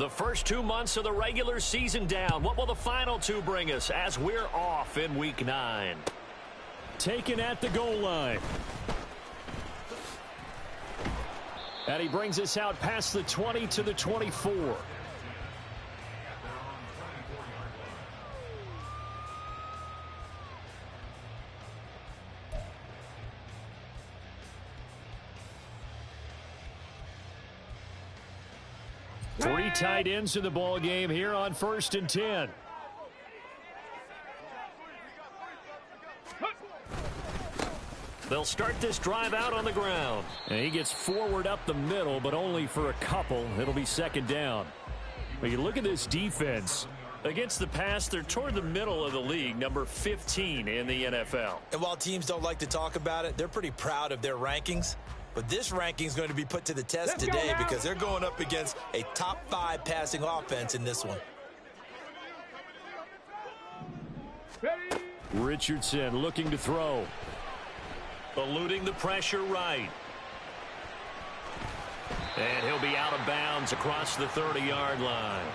The first 2 months of the regular season down. What will the final 2 bring us as we're off in Week 9? Taken at the goal line. And he brings us out past the 20 to the 24. Three tight ends in the ball game here on 1st and 10. They'll start this drive out on the ground. And he gets forward up the middle, but only for a couple. It'll be 2nd down. But you look at this defense. Against the pass, they're toward the middle of the league, number 15 in the NFL. And while teams don't like to talk about it, they're pretty proud of their rankings. But this ranking is going to be put to the test today because they're going up against a top 5 passing offense in this one. Richardson looking to throw. Eluding the pressure right. And he'll be out of bounds across the 30-yard line.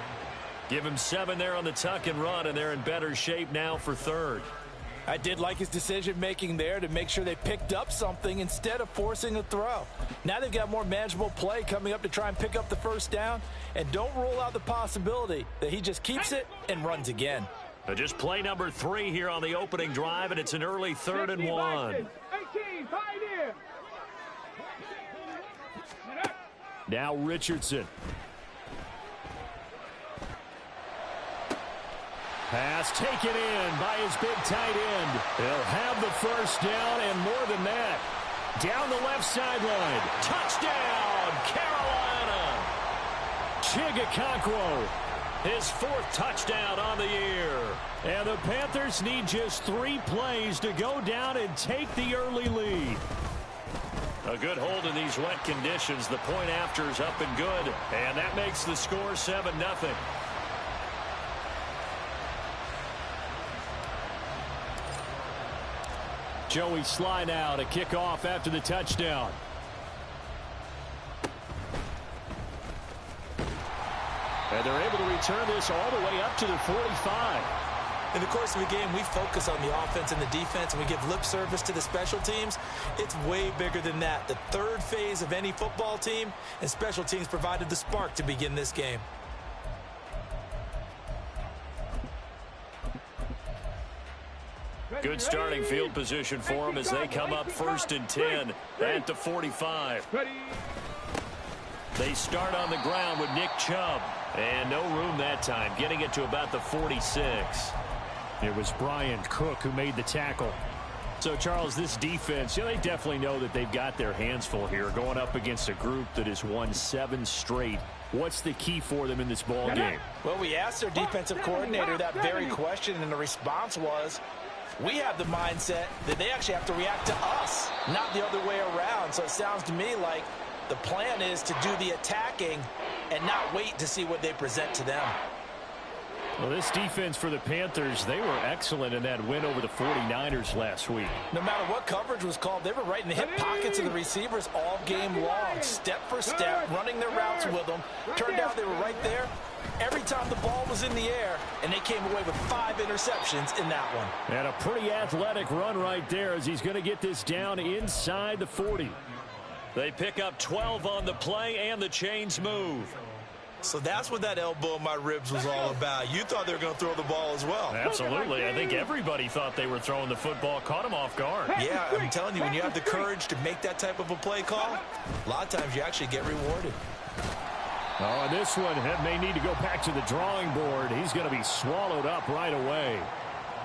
Give him 7 there on the tuck and run, and they're in better shape now for 3rd. I did like his decision-making there to make sure they picked up something instead of forcing a throw. Now they've got more manageable play coming up to try and pick up the 1st down, and don't rule out the possibility that he just keeps it and runs again. Just play number 3 here on the opening drive, and it's an early 3rd and 1. Now Richardson. Pass taken in by his big tight end. He'll have the 1st down and more than that. Down the left sideline. Touchdown, Carolina. Chigakonkwo. His 4th touchdown on the year. And the Panthers need just 3 plays to go down and take the early lead. A good hold in these wet conditions. The point after is up and good. And that makes the score 7-0. Joey Sly now to kick off after the touchdown. And they're able to return this all the way up to the 45. In the course of the game, we focus on the offense and the defense, and we give lip service to the special teams. It's way bigger than that. The 3rd phase of any football team, and special teams provided the spark to begin this game. Good starting field position for them as they come up 1st and 10 at the 45. They start on the ground with Nick Chubb. And no room that time, getting it to about the 46. It was Brian Cook who made the tackle. So, Charles, this defense, they definitely know that they've got their hands full here, going up against a group that has won 7 straight. What's the key for them in this ball game? Well, we asked their defensive coordinator that very question, and the response was, we have the mindset that they actually have to react to us, not the other way around. So it sounds to me like the plan is to do the attacking and not wait to see what they present to them. Well, this defense for the Panthers, they were excellent in that win over the 49ers last week. No matter what coverage was called, they were right in the hip pockets of the receivers all game long, step for step, running their routes with them. Turned out they were right there every time the ball was in the air, and they came away with 5 interceptions in that one. And a pretty athletic run right there as he's going to get this down inside the 40. They pick up 12 on the play, and the chains move. So that's what that elbow in my ribs was all about. You thought they were going to throw the ball as well. Absolutely. I think everybody thought they were throwing the football, caught him off guard. Yeah, I'm telling you, when you have the courage to make that type of a play call, a lot of times you actually get rewarded. Oh, and this one may need to go back to the drawing board. He's going to be swallowed up right away.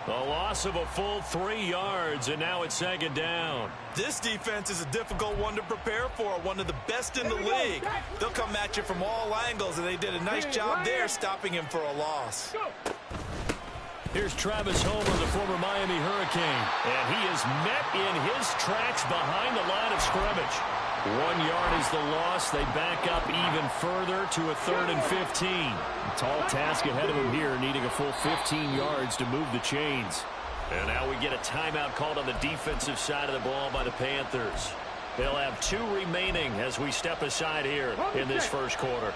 The loss of a full 3 yards, and now it's 2nd down. This defense is a difficult one to prepare for, one of the best in the league. They'll come at you from all angles, and they did a nice job there stopping him for a loss. Here's Travis Homer, the former Miami Hurricane, and he is met in his tracks behind the line of scrimmage. 1 yard is the loss. They back up even further to a 3rd and 15. A tall task ahead of him here, needing a full 15 yards to move the chains. And now we get a timeout called on the defensive side of the ball by the Panthers. They'll have 2 remaining as we step aside here in this first quarter.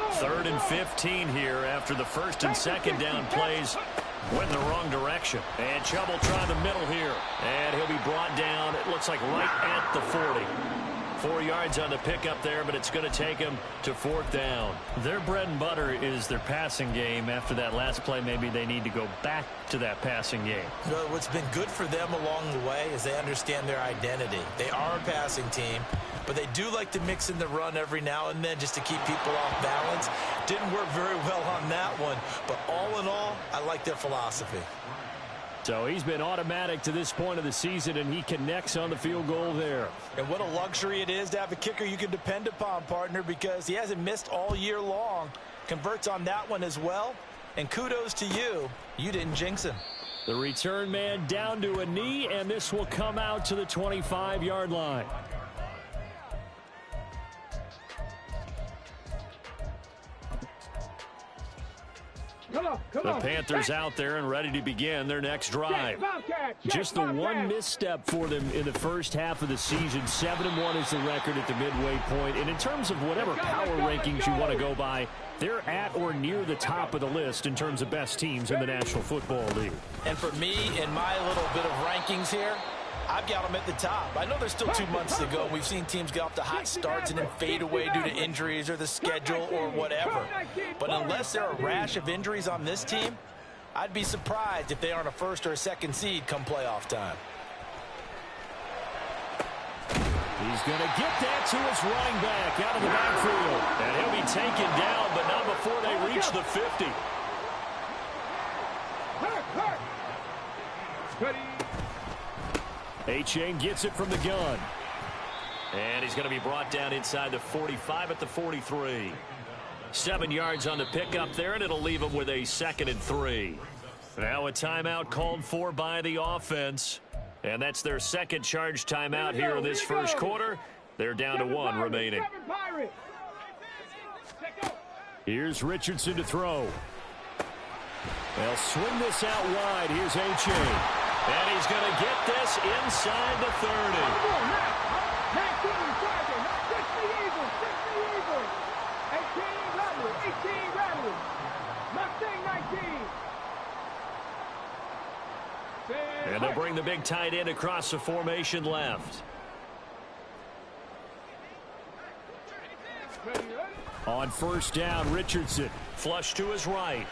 3rd and 15 here after the first and second down plays went in the wrong direction. And Chubb will try the middle here. And he'll be brought down, it looks like right at the 40. 4 yards on the pickup there, but it's going to take him to 4th down. Their bread and butter is their passing game. After that last play, maybe they need to go back to that passing game. You know, what's been good for them along the way is they understand their identity. They are a passing team, but they do like to mix in the run every now and then just to keep people off balance. Didn't work very well on that one, but all in all, I like their philosophy. So he's been automatic to this point of the season, and he connects on the field goal there. And what a luxury it is to have a kicker you can depend upon, partner, because he hasn't missed all year long. Converts on that one as well. And kudos to you. You didn't jinx him. The return man down to a knee, and this will come out to the 25-yard line. The Panthers out there and ready to begin their next drive. Just the one misstep for them in the first half of the season. 7-1 is the record at the midway point. And in terms of whatever power rankings you want to go by, they're at or near the top of the list in terms of best teams in the National Football League. And for me, in my little bit of rankings here, I've got them at the top. I know there's still 2 months to go. We've seen teams get off to hot starts and then fade away due to injuries or the schedule or whatever. But unless there are a rash of injuries on this team, I'd be surprised if they aren't a 1st or a 2nd seed come playoff time. He's going to get that to his running back out of the backfield. And he'll be taken down, but not before they reach the 50. A-Chain gets it from the gun. And he's going to be brought down inside the 45 at the 43. 7 yards on the pickup there, and it'll leave him with a 2nd and 3. Now a timeout called for by the offense. And that's their second charge timeout here in this first quarter. They're down to 1 remaining. Here's Richardson to throw. They'll swing this out wide. Here's A-Chain. And he's going to get this inside the 30. And they'll bring the big tight end across the formation left. On 1st down, Richardson. Flush to his right.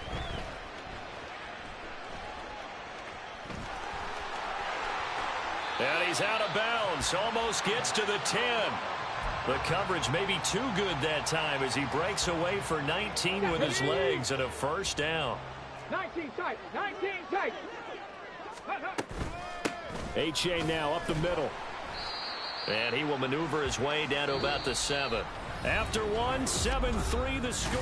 And he's out of bounds. Almost gets to the 10. The coverage may be too good that time as he breaks away for 19 with his legs and a 1st down. 19 tight. 19 tight. A-Chain now up the middle. And he will maneuver his way down to about the 7. After 1, 7-3 the score.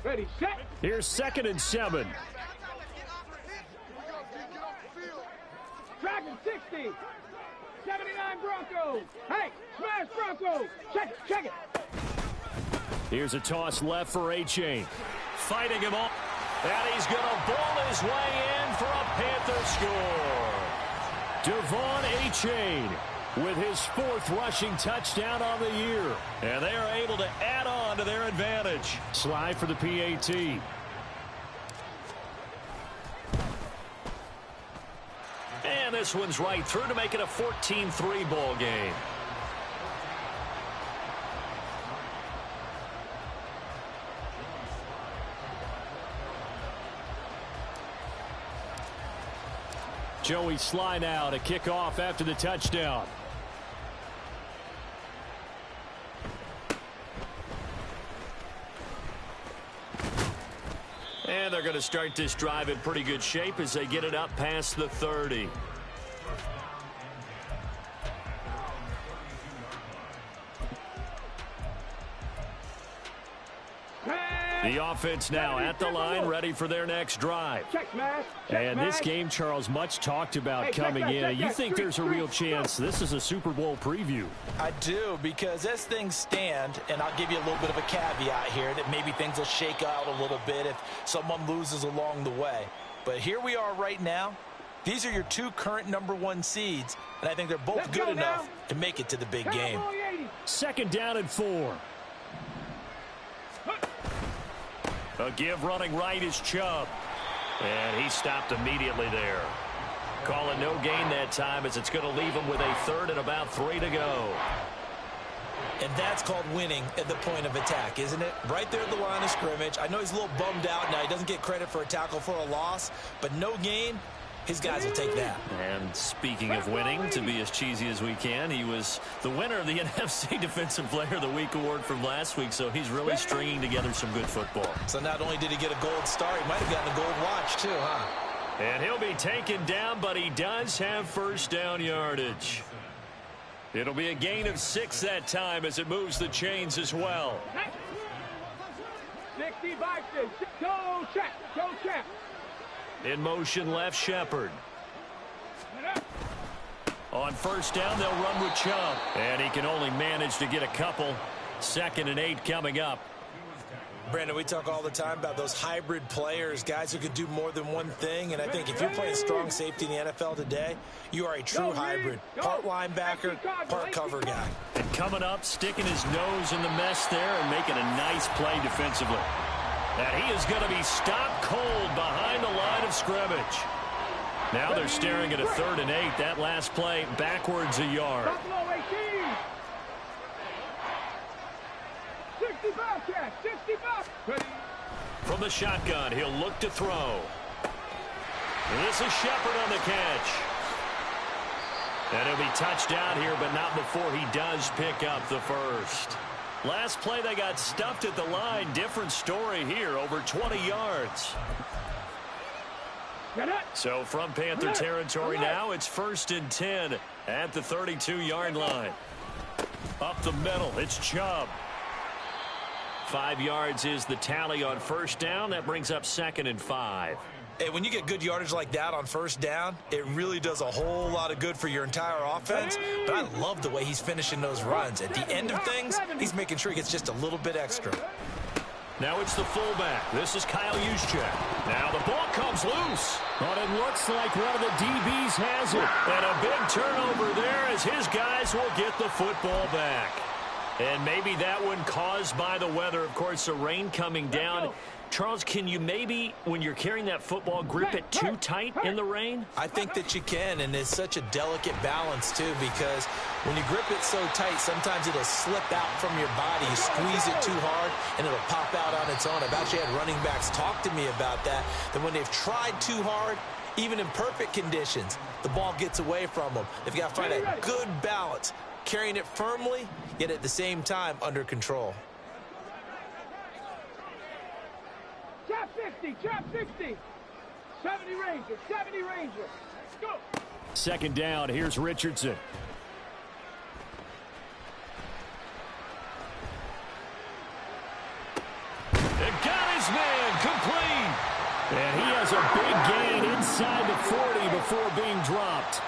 Ready, set. Here's 2nd and 7. Dragon 60. 79 Broncos. Hey, smash Broncos. Check it. Here's a toss left for A-Chain. Fighting him off. And he's going to bowl his way in for a Panther score. Devon A-Chain with his 4th rushing touchdown on the year. And they are able to add on to their advantage. Slide for the PAT. And this one's right through to make it a 14-3 ball game. Joey Sly now to kick off after the touchdown. And they're going to start this drive in pretty good shape as they get it up past the 30. The offense now at the line, ready for their next drive. And this game, Charles, much talked about coming in. You think there's a real chance this is a Super Bowl preview? I do, because as things stand, and I'll give you a little bit of a caveat here, that maybe things will shake out a little bit if someone loses along the way. But here we are right now. These are your two current #1 seeds, and I think they're both good enough to make it to the big game. 2nd down and 4. A give running right is Chubb. And he stopped immediately there. Call it no gain that time, as it's going to leave him with a 3rd and about 3 to go. And that's called winning at the point of attack, isn't it? Right there at the line of scrimmage. I know he's a little bummed out now. He doesn't get credit for a tackle for a loss, but no gain, his guys will take that. And speaking of winning, to be as cheesy as we can, he was the winner of the NFC Defensive Player of the Week award from last week, so he's really stringing together some good football. So not only did he get a gold star, he might have gotten a gold watch too, huh? And he'll be taken down, but he does have 1st down yardage. It'll be a gain of 6 that time as it moves the chains as well. 65, go check, go check. In motion, left Shepard. On 1st down, they'll run with Chubb. And he can only manage to get a couple. 2nd and 8 coming up. Brandon, we talk all the time about those hybrid players, guys who could do more than one thing. And I think if you're playing strong safety in the NFL today, you are a true hybrid. Part linebacker, part cover guy. And coming up, sticking his nose in the mess there and making a nice play defensively. And he is going to be stopped cold behind the line of scrimmage. Now they're staring at a 3rd and 8. That last play backwards a yard. 65. From the shotgun, he'll look to throw. This is Shepard on the catch. And he'll be touched down here, but not before he does pick up the 1st. Last play, they got stuffed at the line. Different story here, over 20 yards. So from Panther territory now, it's 1st and 10 at the 32-yard line. Up the middle, it's Chubb. 5 yards is the tally on 1st down. That brings up 2nd and 5. Hey, when you get good yardage like that on 1st down, it really does a whole lot of good for your entire offense. But I love the way he's finishing those runs. At the end of things, he's making sure he gets just a little bit extra. Now it's the fullback. This is Kyle Juszczyk. Now the ball comes loose. But it looks like one of the DBs has it. And a big turnover there as his guys will get the football back. And maybe that one caused by the weather. Of course, the rain coming down. Charles, can you maybe, when you're carrying that football, grip it too tight in the rain? I think that you can, and it's such a delicate balance, too, because when you grip it so tight, sometimes it'll slip out from your body. You squeeze it too hard, and it'll pop out on its own. I've actually had running backs talk to me about that when they've tried too hard, even in perfect conditions, the ball gets away from them. They've got to find a good balance, carrying it firmly, yet at the same time under control. Chop 60, chop 60. 70 Ranger, 70 Ranger. Go. 2nd down, here's Richardson. And got his man complete. And he has a big gain inside the 40 before being dropped.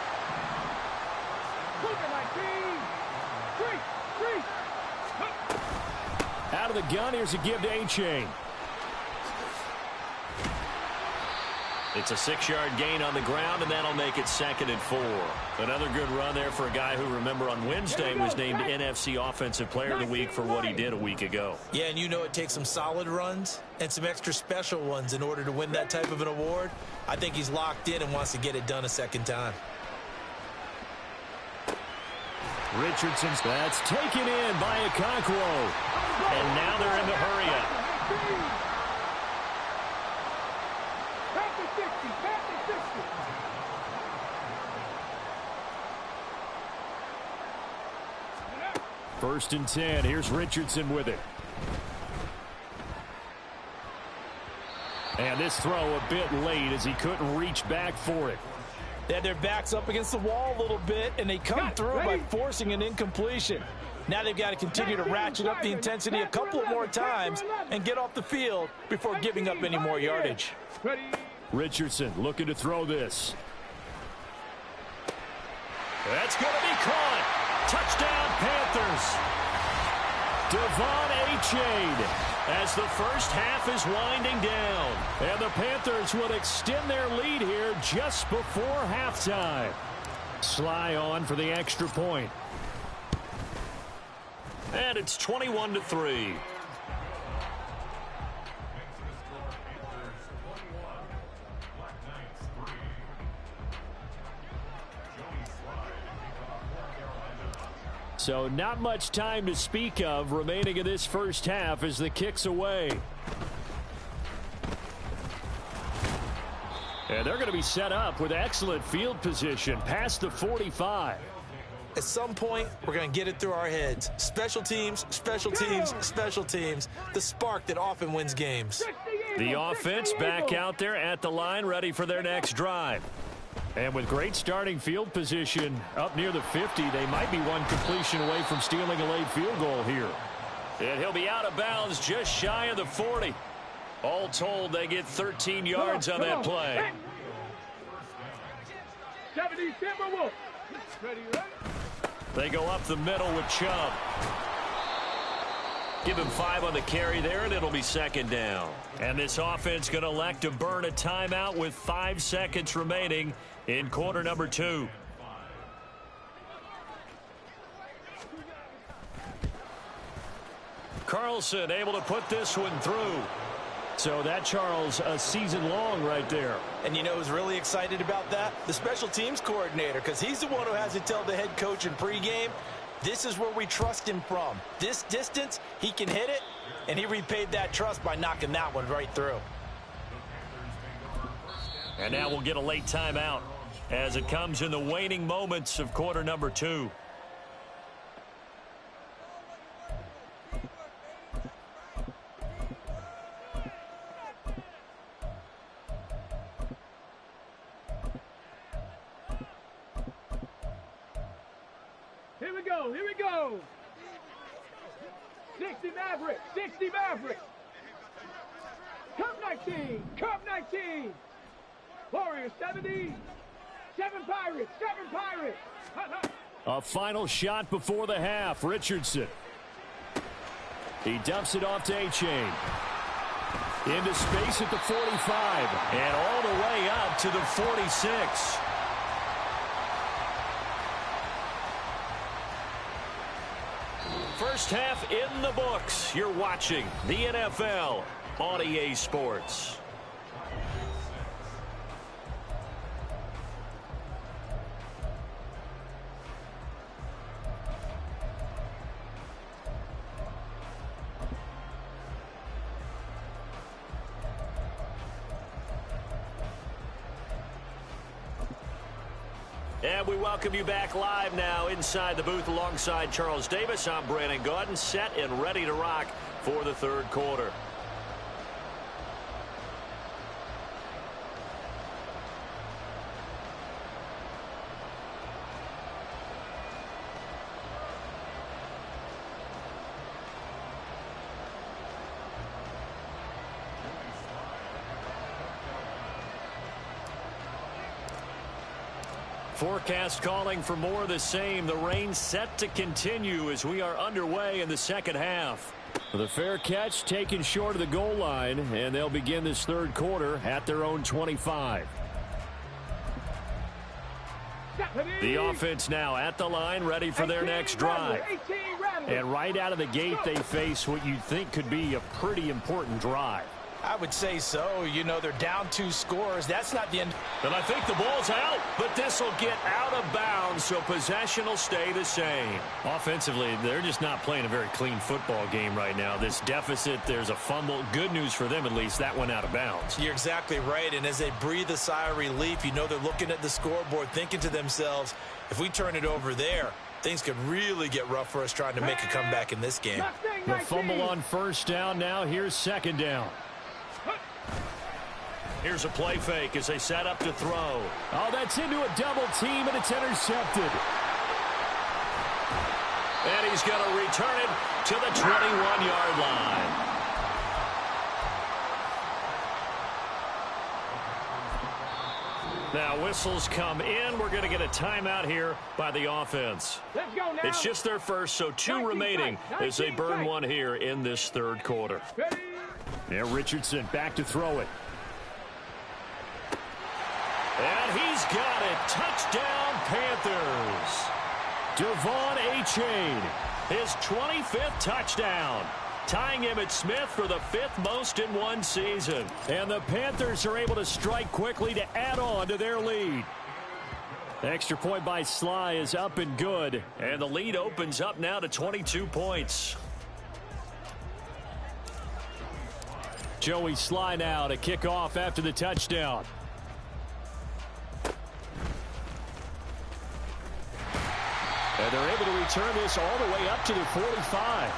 Out of the gun, here's a give to A-Chain. It's a 6-yard gain on the ground, and that'll make it 2nd and 4. Another good run there for a guy who, remember, on Wednesday was named NFC Offensive Player of the Week for what he did a week ago. Yeah, and you know it takes some solid runs and some extra special ones in order to win that type of an award. I think he's locked in and wants to get it done a 2nd time. Richardson's that's taken in by Okonkwo. And now they're in the hurry-up. First and 10. Here's Richardson with it. And this throw a bit late as he couldn't reach back for it. They had their backs up against the wall a little bit, and they come through by forcing an incompletion. Now they've got to continue to ratchet up the intensity a couple more times and get off the field before giving up any more yardage. Richardson looking to throw this. That's going to be caught. Touchdown, Panthers. Devon Achane as the first half is winding down. And the Panthers will extend their lead here just before halftime. Sly on for the extra point. And it's 21-3. So not much time to speak of remaining in this first half as the kick's away. And they're going to be set up with excellent field position past the 45. At some point, we're going to get it through our heads. Special teams, special teams, special teams. The spark that often wins games. The offense back out there at the line, ready for their next drive. And with great starting field position up near the 50, they might be one completion away from stealing a late field goal here. And he'll be out of bounds just shy of the 40. All told, they get 13 yards on that play. 70 Timberwolves. Ready, ready. They go up the middle with Chubb. Give him 5 on the carry there, and it'll be second down. And this offense going to elect to burn a timeout with 5 seconds remaining in quarter number 2. Carlson able to put this one through. So that, Charles, a season long right there. And you know who's really excited about that? The special teams coordinator, because he's the one who has to tell the head coach in pregame, this is where we trust him from. This distance, he can hit it, and he repaid that trust by knocking that one right through. And now we'll get a late timeout as it comes in the waning moments of quarter number 2. Here we go. 60 Mavericks, 60 Mavericks. Cup 19, Cup 19. Warriors 70, 7 Pirates, 7 Pirates. A final shot before the half. Richardson. He dumps it off to Achane. Into space at the 45. And all the way up to the 46. First half in the books. You're watching the NFL on EA Sports. And we welcome you back live now inside the booth alongside Charles Davis. I'm Brandon Gaudin, set and ready to rock for the third quarter. Forecast calling for more of the same. The rain set to continue as we are underway in the second half. The fair catch taken short of the goal line, and they'll begin this third quarter at their own 25. The offense now at the line, ready for their next drive. And right out of the gate, they face what you'd think could be a pretty important drive. I would say so. You know, they're down 2 scores. That's not the end. And I think the ball's out, but this will get out of bounds, so possession will stay the same. Offensively, they're just not playing a very clean football game right now. This deficit, there's a fumble. Good news for them, at least. That went out of bounds. You're exactly right, and as they breathe a sigh of relief, you know they're looking at the scoreboard, thinking to themselves, if we turn it over there, things could really get rough for us trying to make a comeback in this game. The fumble on first down now. Here's second down. Here's a play fake as they set up to throw. Oh, that's into a double team, and it's intercepted. And he's going to return it to the 21-yard line. Now whistles come in. We're going to get a timeout here by the offense. Let's go now. It's just their first, so 2 remaining as they burn one here in this third quarter. Ready? Now Richardson back to throw it. And he's got it. Touchdown, Panthers. Devon Achane, his 25th touchdown, tying Emmitt Smith for the 5th most in one season. And the Panthers are able to strike quickly to add on to their lead. The extra point by Sly is up and good. And the lead opens up now to 22 points. Joey Sly now to kick off after the touchdown. And they're able to return this all the way up to the 45.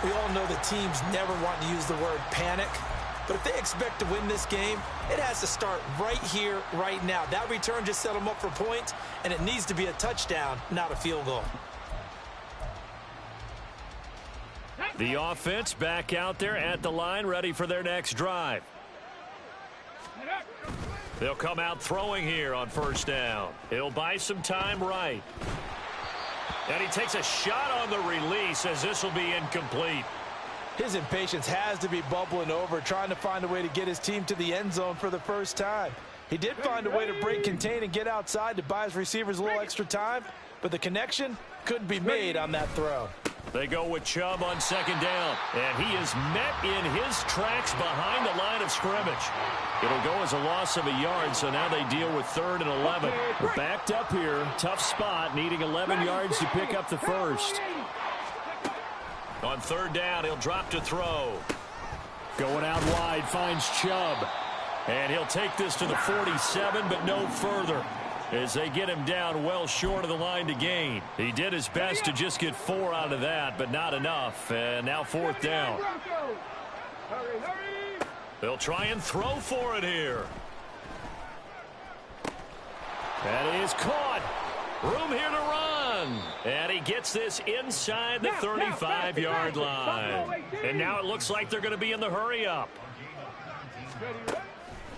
We all know the teams never want to use the word panic, but if they expect to win this game, it has to start right here, right now. That return just set them up for points, and it needs to be a touchdown, not a field goal. The offense back out there at the line, ready for their next drive. They'll come out throwing here on first down. He'll buy some time right. And he takes a shot on the release as this will be incomplete. His impatience has to be bubbling over, trying to find a way to get his team to the end zone for the first time. He did find a way to break contain and get outside to buy his receivers a little extra time, but the connection couldn't be made on that throw. They go with Chubb on second down, and he is met in his tracks behind the line of scrimmage. It'll go as a loss of a yard, so now they deal with 3rd and 11. We're backed up here. Tough spot, needing 11 yards to pick up the first. On 3rd down, he'll drop to throw. Going out wide, finds Chubb. And he'll take this to the 47, but no further, as they get him down well short of the line to gain. He did his best to just get 4 out of that, but not enough. And now 4th down. Hurry, hurry. They'll try and throw for it here. That is caught. Room here to run. And he gets this inside the 35-yard line. And now it looks like they're going to be in the hurry-up.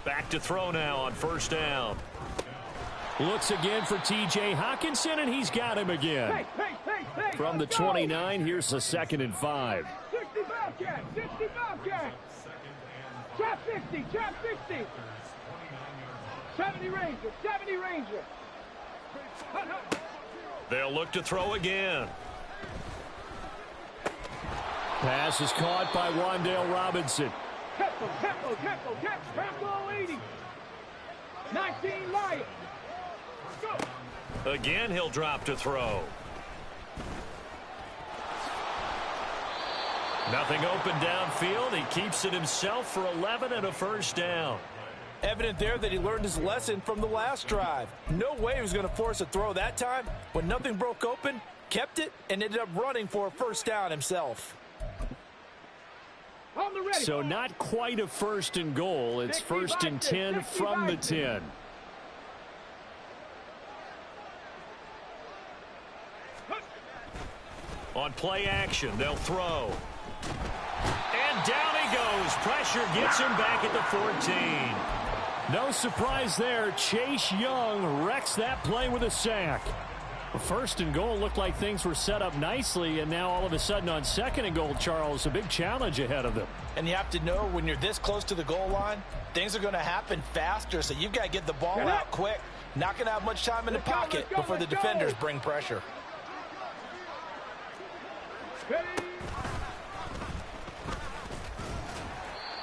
Back to throw now on first down. Looks again for T.J. Hockenson, and he's got him again. From the 29, here's the 2nd and 5. 60 Bobcat, 60 Bobcat. Trap 60, trap 60. 70 Ranger, 70 Ranger. They'll look to throw again. Pass is caught by Wan'Dale Robinson. Tempo 80. 19 Lions. Go. Again, he'll drop to throw. Nothing open downfield. He keeps it himself for 11 and a first down. Evident there that he learned his lesson from the last drive. No way he was going to force a throw that time. When nothing broke open, kept it, and ended up running for a first down himself. So not quite a 1st and goal. It's 1st and 10 from the 10. On play action, they'll throw. And down he goes. Pressure gets him back at the 14. No surprise there. Chase Young wrecks that play with a sack. 1st and goal looked like things were set up nicely, and now all of a sudden on 2nd and goal, Charles, a big challenge ahead of them. And you have to know when you're this close to the goal line, things are going to happen faster, so you've got to get the ball out quick. Not going to have much time in the pocket before the defenders bring pressure.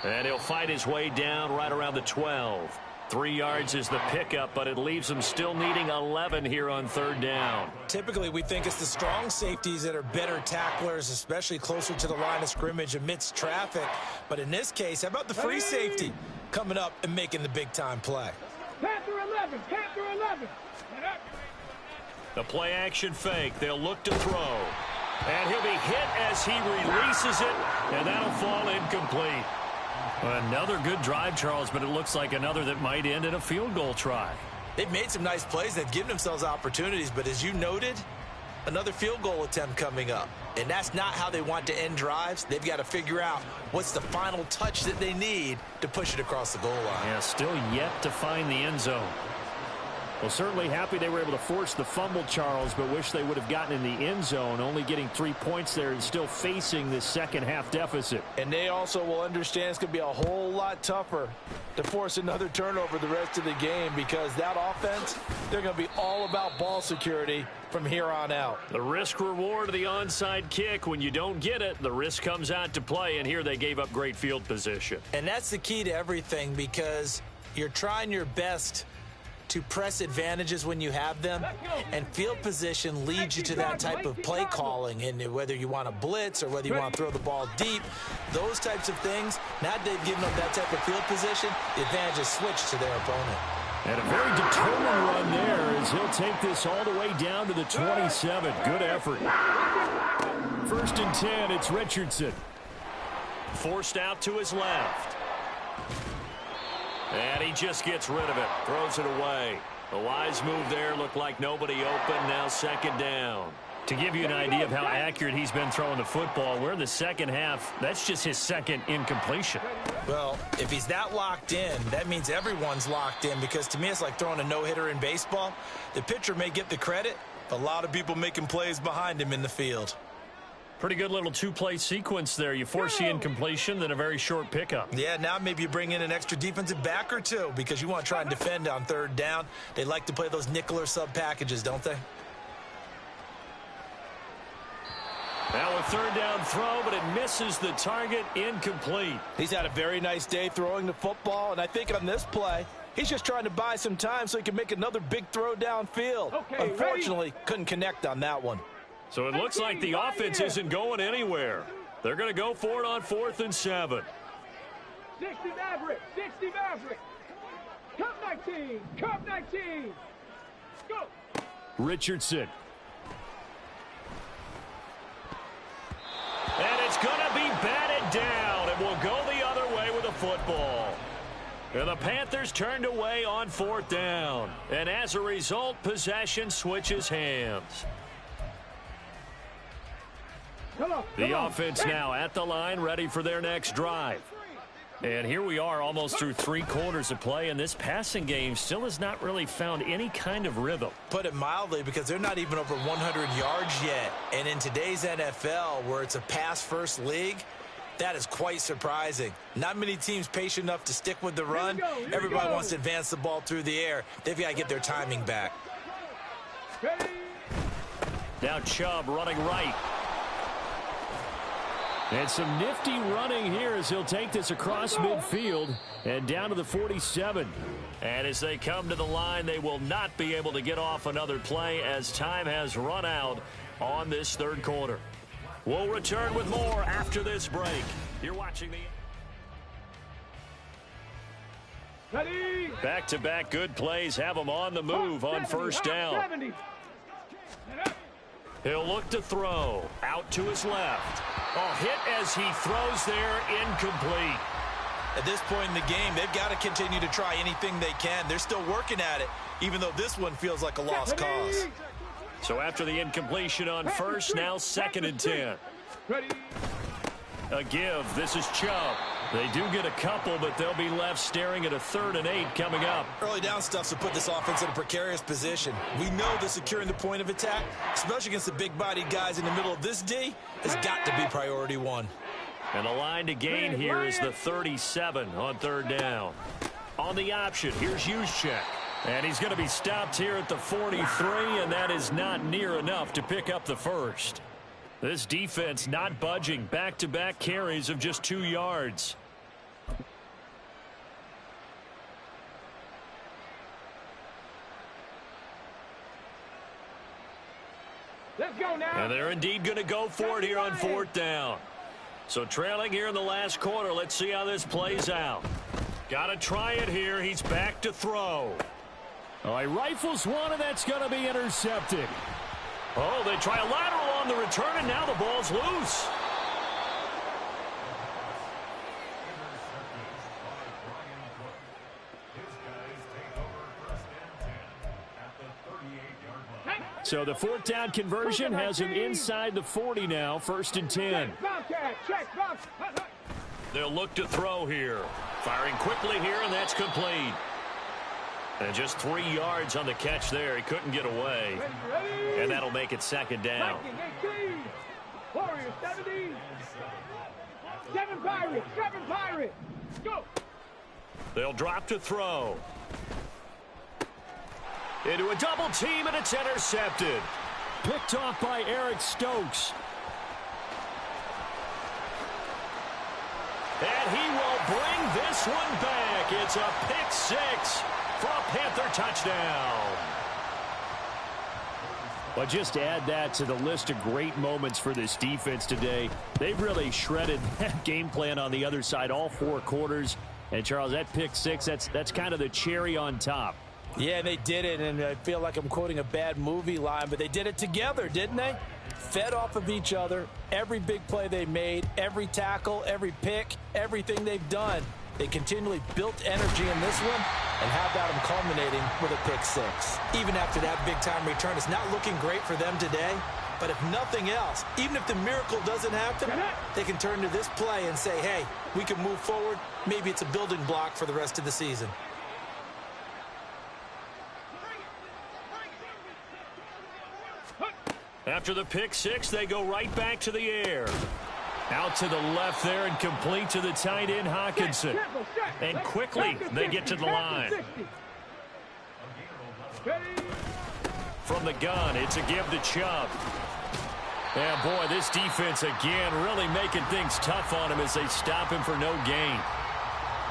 And he'll fight his way down right around the 12. 3 yards is the pickup, but it leaves him still needing 11 here on 3rd down. Typically, we think it's the strong safeties that are better tacklers, especially closer to the line of scrimmage amidst traffic. But in this case, how about the free safety coming up and making the big-time play? Panther 11, Panther 11. The play action fake. They'll look to throw. And he'll be hit as he releases it, and that'll fall incomplete. Another good drive, Charles, but it looks like another that might end in a field goal try. They've made some nice plays. They've given themselves opportunities, but as you noted, Another field goal attempt coming up. And that's not how they want to end drives. They've got to figure out what's the final touch that they need to push it across the goal line. Yeah, still yet to find the end zone. Well, certainly happy they were able to force the fumble, Charles, but wish they would have gotten in the end zone. Only getting 3 points there and still facing this second half deficit. And they also will understand it's going to be a whole lot tougher to force another turnover the rest of the game, because that offense, they're going to be all about ball security from here on out. The risk reward of the onside kick. When you don't get it, the risk comes out to play, and here they gave up great field position. And that's the key to everything, because you're trying your best to press advantages when you have them, and field position leads you to that type of play calling. And whether you want to blitz or whether you want to throw the ball deep, those types of things, now that they've given them that type of field position, the advantage is switched to their opponent. And a very determined run there as he'll take this all the way down to the 27. Good effort. 1st and 10, it's Richardson. Forced out to his left. And he just gets rid of it. Throws it away. A wise move there. Looked like nobody open. Now 2nd down. To give you an idea of how accurate he's been throwing the football, we're in the second half. That's just his 2nd incompletion. Well, if he's that locked in, that means everyone's locked in, because to me it's like throwing a no-hitter in baseball. The pitcher may get the credit, but a lot of people making plays behind him in the field. Pretty good little 2-play sequence there. You force the incompletion, then a very short pickup. Yeah, now maybe you bring in an extra defensive back or two, because you want to try and defend on 3rd down. They like to play those nickel or sub packages, don't they? Now a 3rd down throw, but it misses the target. Incomplete. He's had a very nice day throwing the football, and I think on this play, he's just trying to buy some time so he can make another big throw downfield. Okay, unfortunately, couldn't connect on that one. So it looks like the offense isn't going anywhere. They're going to go for it on 4th and 7. 60 Maverick, 60 Maverick. Cup 19, Cup 19. Go. Richardson. And it's going to be batted down, and will go the other way with a football. And the Panthers turned away on 4th down. And as a result, possession switches hands. The offense now at the line, ready for their next drive. And here we are almost through 3 quarters of play, and this passing game still has not really found any kind of rhythm. Put it mildly, because they're not even over 100 yards yet. And in today's NFL, where it's a pass-first league, that is quite surprising. Not many teams patient enough to stick with the run. Everybody wants to advance the ball through the air. They've got to get their timing back. Now Chubb running right. And some nifty running here as he'll take this across midfield and down to the 47. And as they come to the line, they will not be able to get off another play as time has run out on this 3rd quarter. We'll return with more after this break. You're watching the... Back-to-back good plays have them on the move on 1st down. He'll look to throw. Out to his left. Oh, hit as he throws there, incomplete. At this point in the game, they've got to continue to try anything they can. They're still working at it, even though this one feels like a lost cause. So after the incompletion on 1st, now 2nd and 10. A give. This is Chubb. They do get a couple, but they'll be left staring at a 3rd and 8 coming up. Early down stuff to put this offense in a precarious position. We know that securing the point of attack, especially against the big-bodied guys in the middle of this D, has got to be priority 1. And the line to gain here is the 37 on 3rd down. On the option, here's Juszczyk. And he's going to be stopped here at the 43, and that is not near enough to pick up the 1st. This defense not budging. Back-to-back carries of just 2 yards. Let's go now. And they're indeed going to go for it here on 4th down. So trailing here in the last quarter. Let's see how this plays out. Got to try it here. He's back to throw. Oh, he rifles one, and that's going to be intercepted. Oh, they try a lateral on the return, and now the ball's loose. So the fourth down conversion has him inside the 40 now, 1st and 10. They'll look to throw here. Firing quickly here, and that's complete. And just 3 yards on the catch there. He couldn't get away. And that'll make it 2nd down. Warriors 70. 7 Pirates. Go. They'll drop to throw. Into a double team, and it's intercepted. Picked off by Eric Stokes. And he will bring this one back. It's a pick 6 for a Panther touchdown. But just add that to the list of great moments for this defense today. They've really shredded that game plan on the other side all 4 quarters. And, Charles, that pick 6, that's kind of the cherry on top. Yeah, they did it, and I feel like I'm quoting a bad movie line, but they did it together, didn't they? Fed off of each other, every big play they made, every tackle, every pick, everything they've done. They continually built energy in this one, and how about them culminating with a pick 6? Even after that big-time return, it's not looking great for them today. But if nothing else, even if the miracle doesn't happen, they can turn to this play and say, hey, we can move forward. Maybe it's a building block for the rest of the season. After the pick 6, they go right back to the air. Out to the left there and complete to the tight end, Hawkinson. And quickly, they get to the line. From the gun, it's a give to Chubb. And, boy, this defense again really making things tough on him as they stop him for no gain.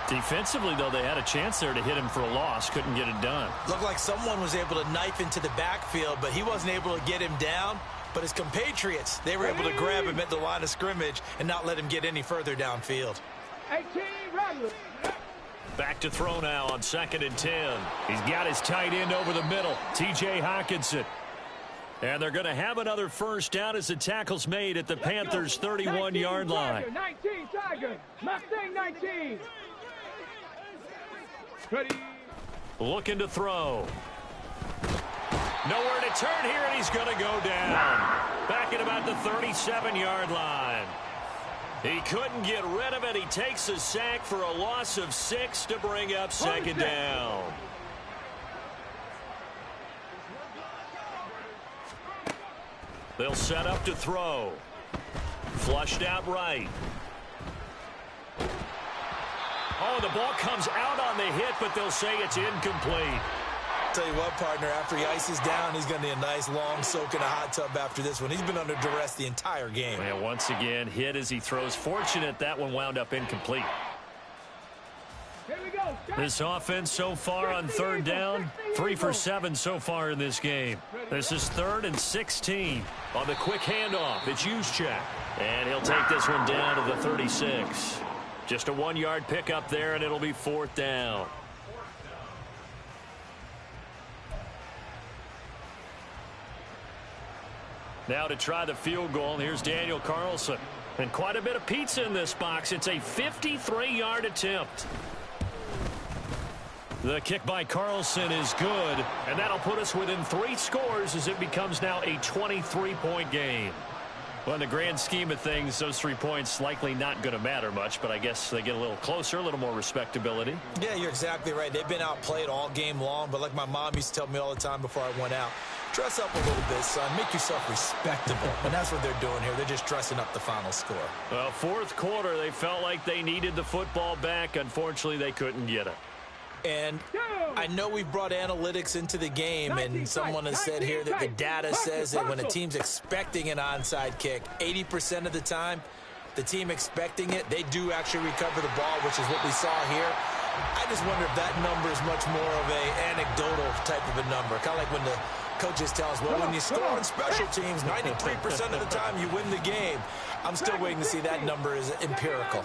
Defensively, though, they had a chance there to hit him for a loss. Couldn't get it done. Looked like someone was able to knife into the backfield, but he wasn't able to get him down. But his compatriots, they were able to grab him at the line of scrimmage and not let him get any further downfield. 18 Rattler. Back to throw now on 2nd and 10. He's got his tight end over the middle, T.J. Hawkinson. And they're going to have another first down as the tackle's made at the Panthers' 31-yard line. 19 Tiger. Mustang 19. Ready. Looking to throw. Nowhere to turn here, and he's going to go down. Back at about the 37-yard line. He couldn't get rid of it. He takes a sack for a loss of 6 to bring up 2nd down. They'll set up to throw. Flushed out right. Oh, the ball comes out on the hit, but they'll say it's incomplete. Tell you what, partner, after he ices down, he's going to need a nice long soak in a hot tub after this one. He's been under duress the entire game. And once again, hit as he throws. Fortunate that one wound up incomplete. Here we go. This offense so far on 3rd down, 3 for 7 so far in this game. This is 3rd and 16 on the quick handoff. It's Juszczyk. And he'll take this one down to the 36. Just a 1-yard pickup there, and it'll be 4th down. Now to try the field goal, and here's Daniel Carlson. And quite a bit of pizza in this box. It's a 53-yard attempt. The kick by Carlson is good, and that'll put us within 3 scores as it becomes now a 23-point game. Well, in the grand scheme of things, those 3 points likely not going to matter much, but I guess they get a little closer, a little more respectability. Yeah, you're exactly right. They've been outplayed all game long, but like my mom used to tell me all the time before I went out, dress up a little bit, son. Make yourself respectable. And that's what they're doing here. They're just dressing up the final score. Well, 4th quarter, they felt like they needed the football back. Unfortunately, they couldn't get it. And I know we've brought analytics into the game, and someone has said here that the data says that when a team's expecting an onside kick, 80% of the time, the team expecting it, they do actually recover the ball, which is what we saw here. I just wonder if that number is much more of a anecdotal type of a number. Kind of like when the coaches tell us, well, when you score on special teams, 93% of the time you win the game. I'm still waiting to see that number is empirical.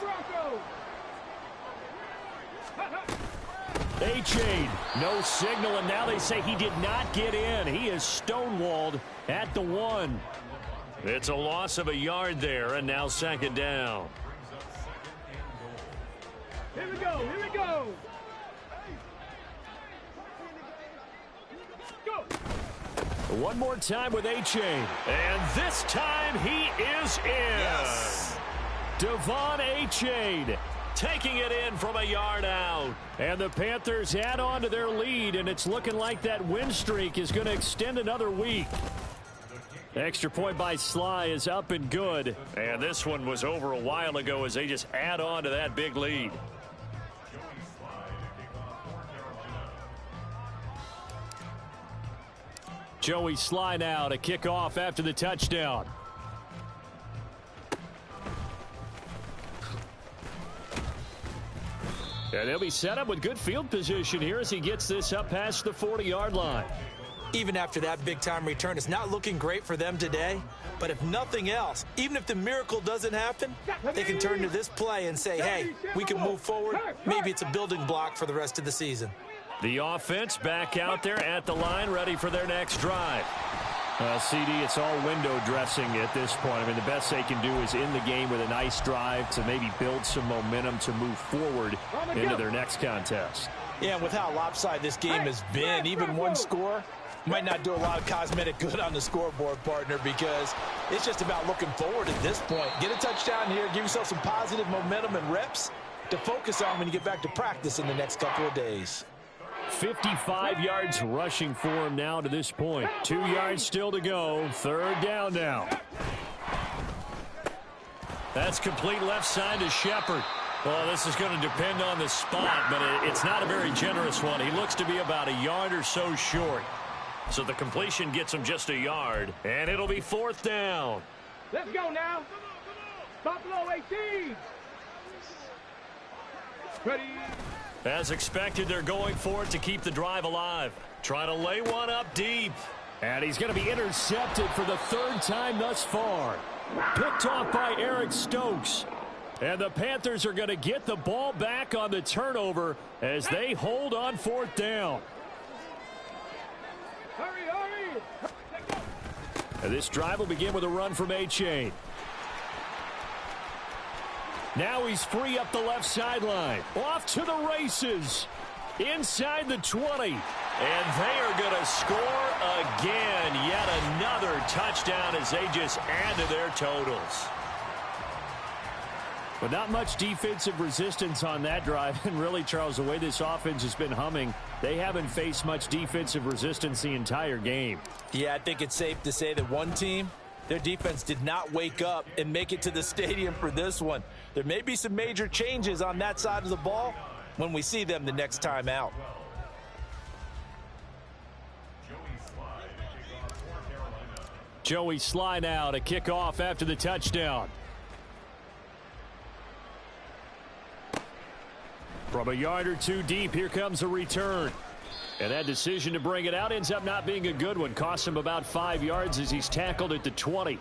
A-Chain, no signal, and now they say he did not get in. He is stonewalled at the 1. It's a loss of a yard there, and now 2nd down. Here we go. Here we go. Go. One more time with A-Chain. And this time he is in. Yes. Devon A-Chain taking it in from a yard out. And the Panthers add on to their lead, and it's looking like that win streak is going to extend another week. Extra point by Sly is up and good. And this one was over a while ago as they just add on to that big lead. Joey Sly now to kick off after the touchdown. And he'll be set up with good field position here as he gets this up past the 40-yard line. Even after that big-time return, it's not looking great for them today. But if nothing else, even if the miracle doesn't happen, they can turn to this play and say, hey, we can move forward. Maybe it's a building block for the rest of the season. The offense back out there at the line, ready for their next drive. CD, it's all window dressing at this point. I mean, the best they can do is in the game with a nice drive to maybe build some momentum to move forward into their next contest. Yeah, and with how lopsided this game has been, even one score might not do a lot of cosmetic good on the scoreboard, partner, because it's just about looking forward at this point. Get a touchdown here, give yourself some positive momentum and reps to focus on when you get back to practice in the next couple of days. 55 yards rushing for him now to this point. 2 yards still to go. Third down now. That's complete left side to Shepard. Well, this is going to depend on the spot, but it's not a very generous one. He looks to be about a yard or so short. So the completion gets him just a yard, and it'll be fourth down. Let's go now. Buffalo 18. Ready. As expected, they're going for it to keep the drive alive. Trying to lay one up deep. And he's going to be intercepted for the third time thus far. Picked off by Eric Stokes. And the Panthers are going to get the ball back on the turnover as they hold on fourth down. Hurry, hurry. And this drive will begin with a run from A-Chain. Now he's free up the left sideline. Off to the races. Inside the 20. And they are going to score again. Yet another touchdown as they just add to their totals. But not much defensive resistance on that drive. And really, Charles, the way this offense has been humming, they haven't faced much defensive resistance the entire game. Yeah, I think it's safe to say that one team, their defense did not wake up and make it to the stadium for this one. There may be some major changes on that side of the ball when we see them the next time out. Joey Sly now to kick off after the touchdown. From a yard or two deep, here comes a return. And that decision to bring it out ends up not being a good one. Costs him about 5 yards as he's tackled at the 20.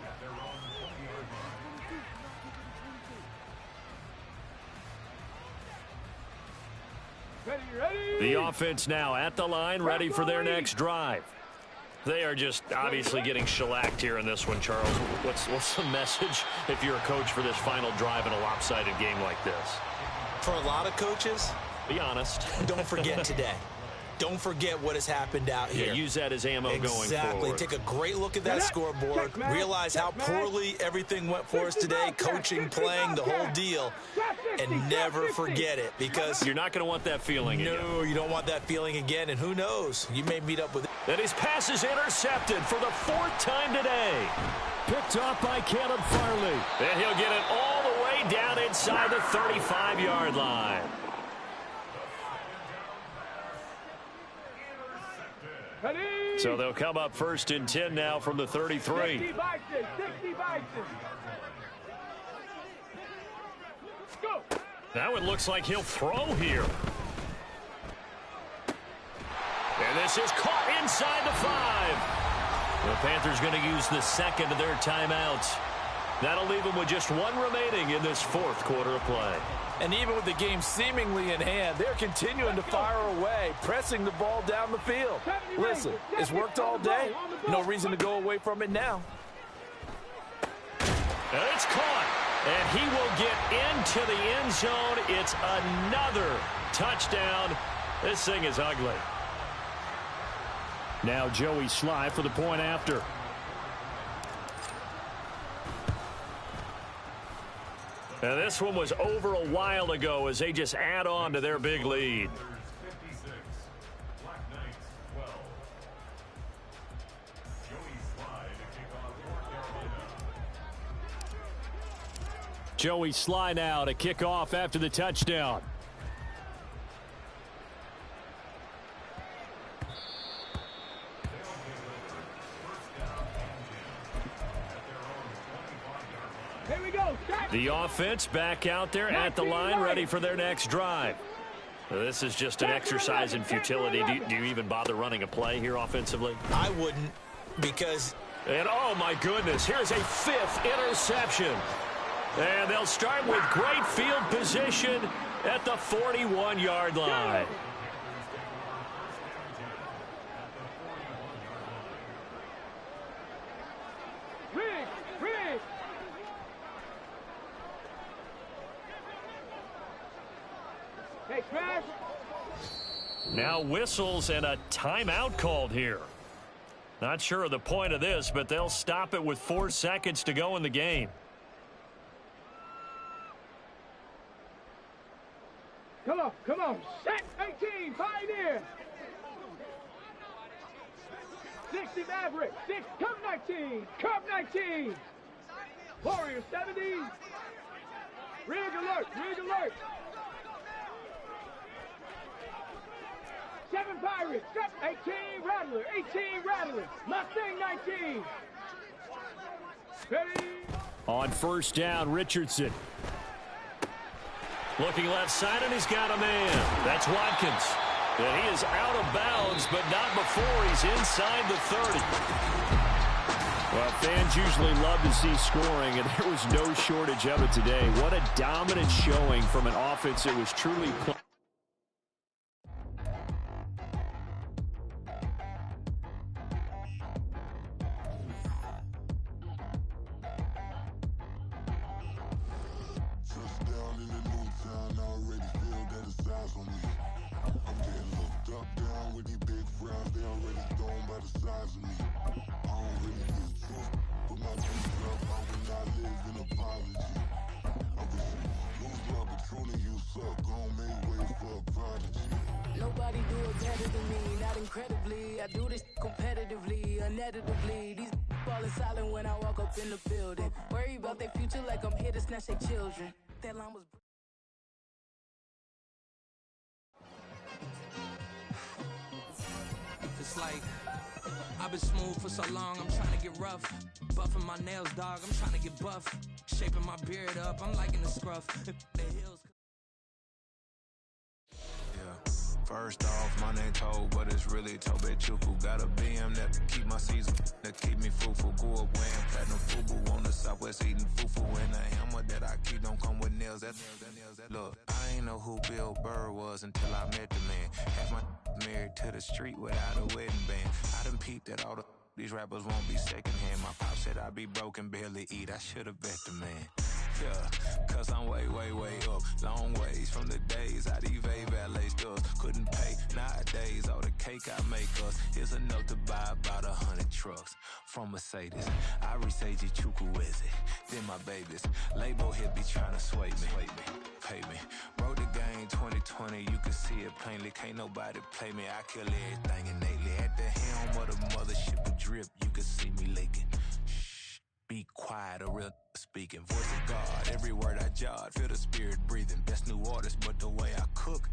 The offense now at the line, ready for their next drive. They are just obviously getting shellacked here in this one, Charles. What's the message if you're a coach for this final drive in a lopsided game like this? For a lot of coaches, be honest. Don't forget today. Don't forget what has happened out here. Yeah, use that as ammo going forward. Exactly. Take a great look at that scoreboard. Realize how poorly everything went for us today. Coaching, playing, the whole deal. And never forget it, because you're not going to want that feeling again. No, you don't want that feeling again. And who knows? You may meet up with it. And his pass is intercepted for the fourth time today. Picked off by Caleb Farley. And he'll get it all the way down inside the 35-yard line. So they'll come up first and 10 now from the 33. 60 Bison. Go. Now it looks like he'll throw here. And this is caught inside the 5. The Panthers going to use the second of their timeouts. That'll leave them with just one remaining in this fourth quarter of play. And even with the game seemingly in hand, they're continuing to fire away, pressing the ball down the field. Listen, it's worked all day. No reason to go away from it now. And it's caught. And he will get into the end zone. It's another touchdown. This thing is ugly. Now Joey Sly for the point after. Now this one was over a while ago as they just add on to their big lead. Joey Sly now to kick off after the touchdown. Here we go. The offense back out there at the line, ready for their next drive. This is just an exercise in futility. Do you even bother running a play here offensively? I wouldn't, because... And oh my goodness, here's a 5th interception. And they'll start with great field position at the 41-yard line. Hey, smash. Now whistles and a timeout called here. Not sure of the point of this, but they'll stop it with 4 seconds to go in the game. Come on. Set 18, Pioneer. 60 Maverick. 6, Cub 19. Cub 19. Warrior 70. Rig alert. 7 Pirates. 18 Rattler. Mustang 19. Ready. On first down, Richardson. Looking left side, and he's got a man. That's Watkins. And he is out of bounds, but not before he's inside the 30. Well, fans usually love to see scoring, and there was no shortage of it today. What a dominant showing from an offense that was truly playing. Nobody do it better than me, not incredibly. I do this competitively, uneditably. These falling silent when I walk up in the building. Worry about their future like I'm here to snatch their children. That line was... It's like, I've been smooth for so long, I'm trying to get rough. Buffing my nails, dog, I'm trying to get buff. Shaping my beard up, I'm liking the scruff. The hills... First off, my name Toe, but it's really Tobe Chuku. Got a BM that keep my season, that keep me fruitful. Go up wearing platinum fubu on the southwest eating fufu. And the hammer that I keep don't come with nails. Look, I ain't know who Bill Burr was until I met the man. Half my married to the street without a wedding band. I done peeped at all these rappers won't be secondhand. My pop said I'd be broke and barely eat. I should've bet the man. Yeah, cause I'm way up, long ways from the days I evade valet stores, couldn't pay. Nowadays, all the cake I make us is enough to buy about 100 trucks from Mercedes. I resage Chukwueze, then my babies. Label here be trying to sway me, pay me. Wrote the game 2020, you can see it plainly. Can't nobody play me, I kill everything innately. At the helm of the mothership of drip, you can see me leaking. Be quiet, a real speaking. Voice of God, every word I jot. Feel the spirit breathing. Best new artist, but the way I cook